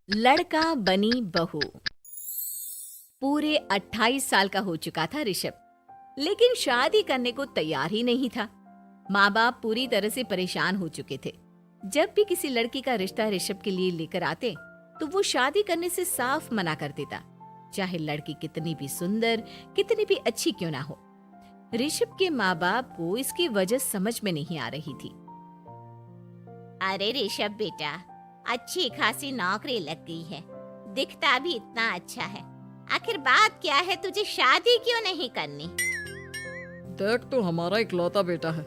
लड़का बनी बहू। पूरे 28 साल का हो चुका था ऋषभ, लेकिन शादी करने को तैयार ही नहीं था। माँ बाप पूरी तरह से परेशान हो चुके थे। जब भी किसी लड़की का रिश्ता ऋषभ के लिए लेकर आते तो वो शादी करने से साफ मना कर देता, चाहे लड़की कितनी भी सुंदर, कितनी भी अच्छी क्यों ना हो। ऋषभ के माँ बाप को इसकी वजह समझ में नहीं आ रही थी। अरे ऋषभ बेटा, अच्छी खासी नौकरी लग गई है, दिखता भी इतना अच्छा है, आखिर बात क्या है, तुझे शादी क्यों नहीं करनी? देख, तू हमारा इकलौता बेटा है।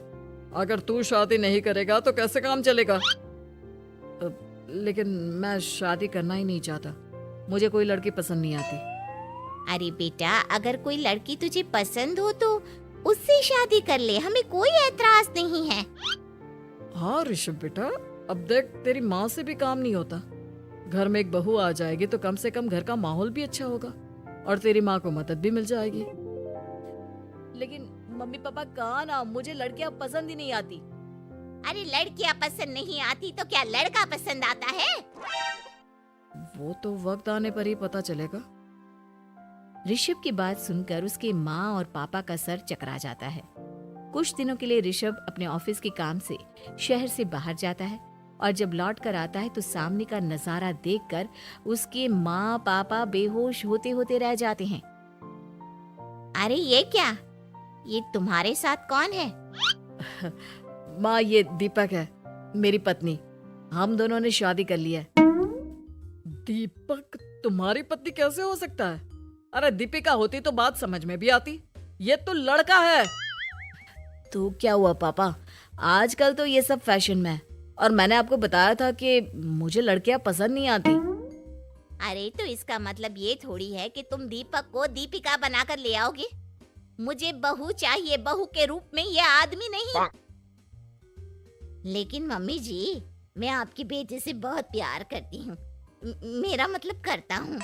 अगर तू शादी नहीं करेगा तो कैसे काम चलेगा? लेकिन मैं शादी करना ही नहीं चाहता। मुझे कोई लड़की पसंद नहीं आती। अरे बेटा, अगर कोई लड़की तुझे पसंद हो तो उससे शादी कर ले, हमें कोई ऐतराज नहीं है। हाँ ऋषभ बेटा, अब देख, तेरी माँ से भी काम नहीं होता। घर में एक बहू आ जाएगी तो कम से कम घर का माहौल भी अच्छा होगा और तेरी माँ को मदद भी मिल जाएगी। लेकिन मम्मी पापा कहा ना, मुझे लड़कियां पसंद ही नहीं आती। अरे लड़कियां पसंद नहीं आती तो क्या लड़का पसंद आता है? वो तो वक्त आने पर ही पता चलेगा। ऋषभ की बात सुनकर उसके माँ और पापा का सर चकरा जाता है। कुछ दिनों के लिए ऋषभ अपने ऑफिस के काम से शहर से बाहर जाता है और जब लौट कर आता है तो सामने का नजारा देखकर उसके माँ पापा बेहोश होते होते रह जाते हैं। अरे ये क्या, ये तुम्हारे साथ कौन है? माँ, ये दीपक है, मेरी पत्नी। हम दोनों ने शादी कर ली है। दीपक तुम्हारी पत्नी कैसे हो सकता है? अरे दीपिका होती तो बात समझ में भी आती। ये तो लड़का है। तो क्या हुआ पापा, आजकल तो ये सब फैशन में है और मैंने आपको बताया था कि मुझे लड़कियां पसंद नहीं आती। अरे तो इसका मतलब ये थोड़ी है कि तुम दीपक को दीपिका बनाकर ले आओगे। मुझे बहू चाहिए, बहू के रूप में, ये आदमी नहीं। लेकिन मम्मी जी, मैं आपकी बेटे से बहुत प्यार करती हूँ, मेरा मतलब करता हूँ।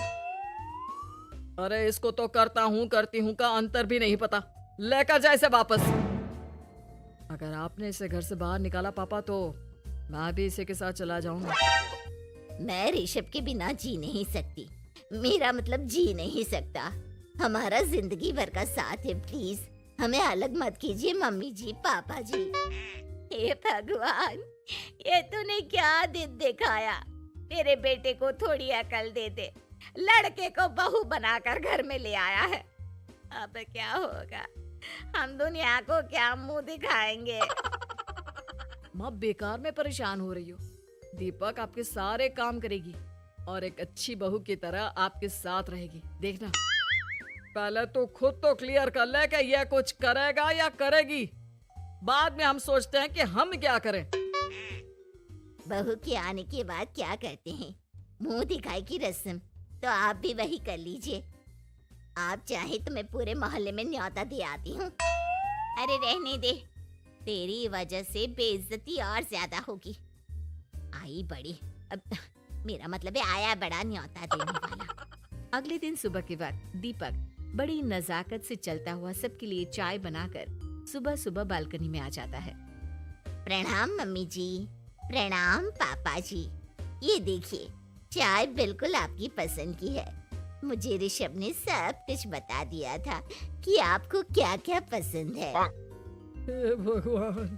अरे इसको तो करता हूँ करती हूँ का अंतर भी नहीं पता। लेकर जाए इसे वापस। अगर आपने इसे घर से बाहर निकाला पापा तो मैं भी इसी के साथ चला जाऊंगा। मैं ऋषभ के बिना जी नहीं सकती, मेरा मतलब जी नहीं सकता। हमारा जिंदगी भर का साथ है, प्लीज हमें अलग मत कीजिए मम्मी जी, पापा जी। हे भगवान, ये तूने क्या दिन दिखाया? मेरे बेटे को थोड़ी अकल दे दे, लड़के को बहू बनाकर घर में ले आया है। अब क्या होगा, हम दुनिया को क्या मुंह दिखाएंगे? माँ, बेकार में परेशान हो रही हो। दीपक आपके सारे काम करेगी और एक अच्छी बहू की तरह आपके साथ रहेगी, देखना। पहले तो खुद तो क्लियर कर ले कि यह कुछ करेगा या करेगी, बाद में हम सोचते हैं कि हम क्या करें। बहू के आने के बाद क्या करते हैं, मुंह दिखाई की रस्म, तो आप भी वही कर लीजिए। आप चाहे तो मैं पूरे मोहल्ले में न्योता दे आती हूँ। अरे रहने दे, तेरी वजह से बेइज्जती और ज्यादा होगी। आई बड़ी, अब मेरा मतलब है आया बड़ा न्योता देने वाला। अगले दिन सुबह के वक्त दीपक बड़ी नजाकत से चलता हुआ सबके लिए चाय बनाकर सुबह सुबह बालकनी में आ जाता है। प्रणाम मम्मी जी, प्रणाम पापा जी। ये देखिए, चाय बिल्कुल आपकी पसंद की है। मुझे ऋषभ ने सब कुछ बता दिया था कि आपको क्या क्या पसंद है। हे भगवान,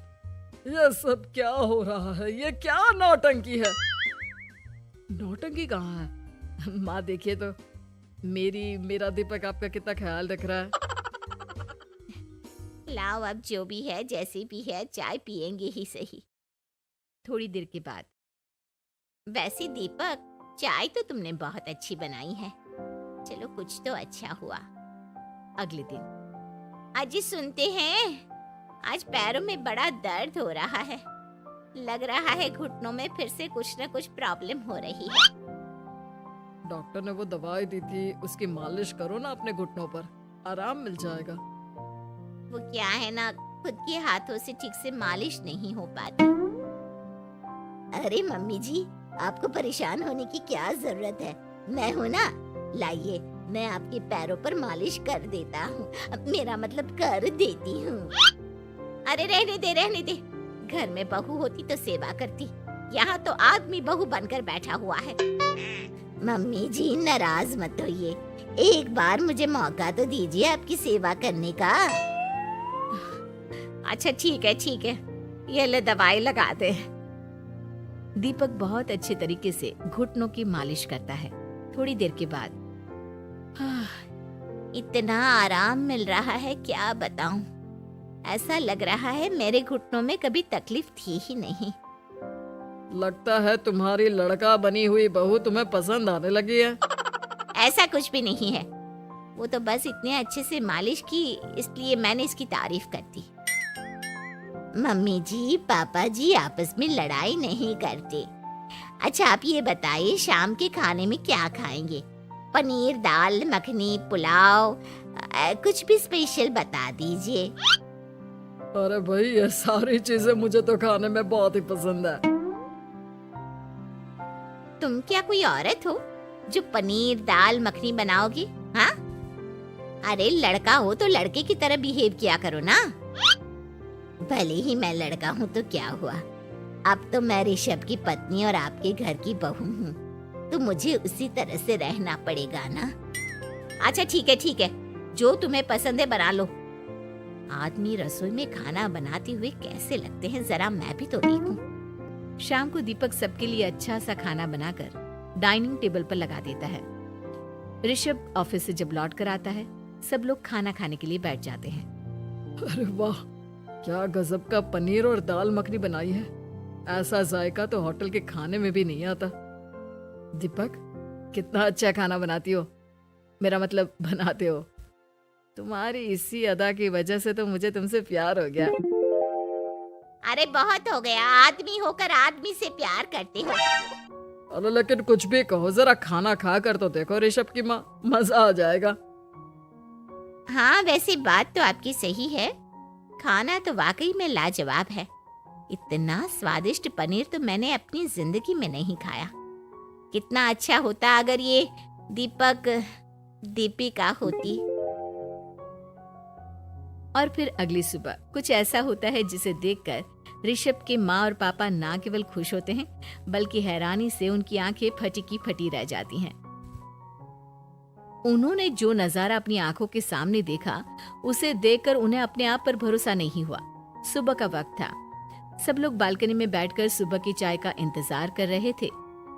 ये सब क्या हो रहा है? ये क्या नौटंकी है? नौटंकी कहाँ है? माँ देखिए तो, मेरा दीपक आपका कितना ख्याल रख रहा है। लाओ, अब जो भी है, जैसी भी है, चाय पियेंगे ही सही। थोड़ी देर के बाद, वैसे दीपक, चाय तो तुमने बहुत अच्छी बनाई है। चलो कुछ तो अच्छा हुआ। अगले दिन, अजी सुनते हैं, आज पैरों में बड़ा दर्द हो रहा है। लग रहा है घुटनों में फिर से कुछ न कुछ प्रॉब्लम हो रही है। डॉक्टर ने वो दवाई दी थी, उसकी मालिश करो ना अपने घुटनों पर, आराम मिल जाएगा। वो क्या है ना, खुद के हाथों से ठीक से मालिश नहीं हो पाती। अरे मम्मी जी, आपको परेशान होने की क्या जरूरत है, मैं हूँ ना। लाइए, मैं आपके पैरों पर मालिश कर देता हूँ, मेरा मतलब कर देती हूँ। अरे रहने दे, रहने दे। घर में बहू होती तो सेवा करती, यहाँ तो आदमी बहू बनकर बैठा हुआ है। मम्मी जी नाराज मत होइए, एक बार मुझे मौका तो दीजिए आपकी सेवा करने का। अच्छा ठीक है, ये ले दवाई लगा दे। दीपक बहुत अच्छे तरीके से घुटनों की मालिश करता है। थोड़ी देर के बाद इतना आराम मिल रहा है क्या बताऊं, ऐसा लग रहा है मेरे घुटनों में कभी तकलीफ थी ही नहीं। लगता है तुम्हारी लड़का बनी हुई बहू तुम्हें पसंद आने लगी है। ऐसा कुछ भी नहीं है, वो तो बस इतने अच्छे से मालिश की इसलिए मैंने इसकी तारीफ कर दी। मम्मी जी पापा जी आपस में लड़ाई नहीं करते। अच्छा आप ये बताइए शाम के खाने में क्या खाएंगे? पनीर दाल मखनी पुलाव कुछ भी स्पेशल बता दीजिए। अरे भाई ये सारी चीजें मुझे तो खाने में बहुत ही पसंद है। तुम क्या कोई औरत हो जो पनीर दाल मखनी बनाओगी? हाँ, अरे लड़का हो तो लड़के की तरह बिहेव किया करो ना। भले ही मैं लड़का हूँ तो क्या हुआ, अब तो मैं ऋषभ की पत्नी और आपके घर की बहू हूँ, तो मुझे उसी तरह से रहना पड़ेगा ना। अच्छा ठीक है, जो तुम्हें पसंद है बना लो। आदमी रसोई में खाना बनाते हुए कैसे लगते हैं जरा मैं भी तो देखूं। शाम को दीपक सबके लिए अच्छा सा खाना बनाकर डाइनिंग टेबल पर लगा देता है। ऋषभ ऑफिस से जब लौट कर आता है, सब लोग खाना खाने के लिए बैठ जाते हैं। अरे वाह, क्या गजब का पनीर और दाल मखनी बनाई है। ऐसा जायका तो होटल के खाने में भी नहीं आता। दीपक कितना अच्छा खाना बनाती हो, मेरा मतलब बनाते हो। तुम्हारी इसी अदा की वजह से तो मुझे तुमसे प्यार हो गया। अरे बहुत हो गया, आदमी होकर आदमी से प्यार करते हो। अरे लेकिन कुछ भी कहो, जरा खाना खा कर तो देखो ऋषभ की माँ, मजा आ जाएगा। हाँ वैसे बात तो आपकी सही है, खाना तो वाकई में लाजवाब है। इतना स्वादिष्ट पनीर तो मैंने अपनी जिंदगी में नहीं खाया। कितना अच्छा होता अगर ये दीपिका होती। और फिर अगली सुबह कुछ ऐसा होता है जिसे देखकर ऋषभ के माँ और पापा ना केवल खुश होते हैं बल्कि हैरानी से उनकी आंखें फटी की फटी रह जाती हैं। उन्होंने जो नजारा अपनी आंखों के सामने देखा उसे देखकर उन्हें अपने आप पर भरोसा नहीं हुआ। सुबह का वक्त था, सब लोग बालकनी में बैठकर सुबह की चाय का इंतजार कर रहे थे।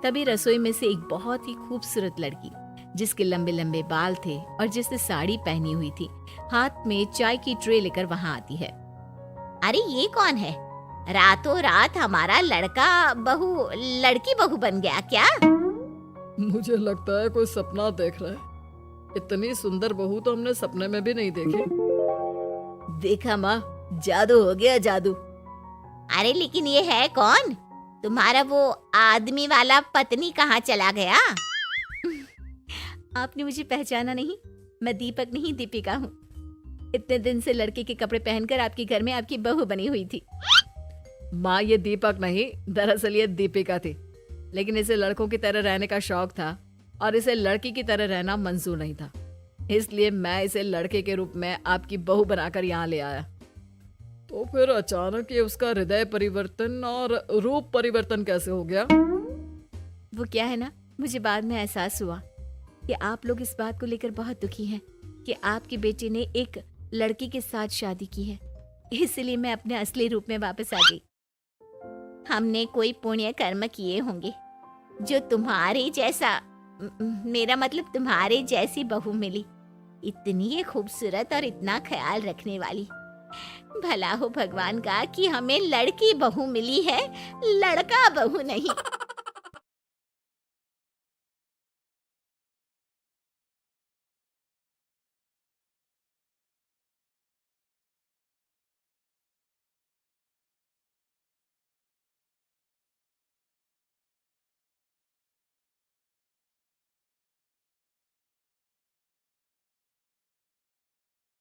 तभी रसोई में से एक बहुत ही खूबसूरत लड़की जिसके लंबे लंबे बाल थे और जिसने साड़ी पहनी हुई थी, हाथ में चाय की ट्रे लेकर वहां आती है। अरे ये कौन है? रातों रात हमारा लड़की बहू बन गया क्या? मुझे लगता है कोई सपना देख रहा है। इतनी सुंदर बहू तो हमने सपने में भी नहीं देखी। देखा माँ, जादू हो गया जादू। अरे लेकिन ये है कौन? तुम्हारा वो आदमी वाला पत्नी कहाँ चला गया? आपने मुझे पहचाना नहीं? मैं दीपक नहीं दीपिका हूँ। इतने दिन से लड़के के कपड़े पहनकर आपके घर में आपकी बहू बनी हुई थी। माँ ये दीपक नहीं, दरअसल ये दीपिका थी, लेकिन इसे लड़कों की तरह रहने का शौक था और इसे लड़की की तरह रहना मंजूर नहीं था, इसलिए मैं इसे लड़के के रूप में आपकी बहू बनाकर यहाँ ले आया। तो फिर अचानक ये उसका हृदय परिवर्तन और रूप परिवर्तन कैसे हो गया? वो क्या है ना, मुझे बाद में एहसास हुआ कि आप लोग इस बात को लेकर बहुत दुखी हैं कि आपकी बेटी ने एक लड़की के साथ शादी की है, इसलिए मैं अपने असली रूप में वापस आ गई। हमने कोई पुण्य कर्म किए होंगे जो तुम्हारे जैसा, मेरा मतलब तुम्हारे जैसी बहू मिली, इतनी खूबसूरत और इतना ख्याल रखने वाली। भला हो भगवान का कि हमें लड़की बहू मिली है, लड़का बहू नहीं।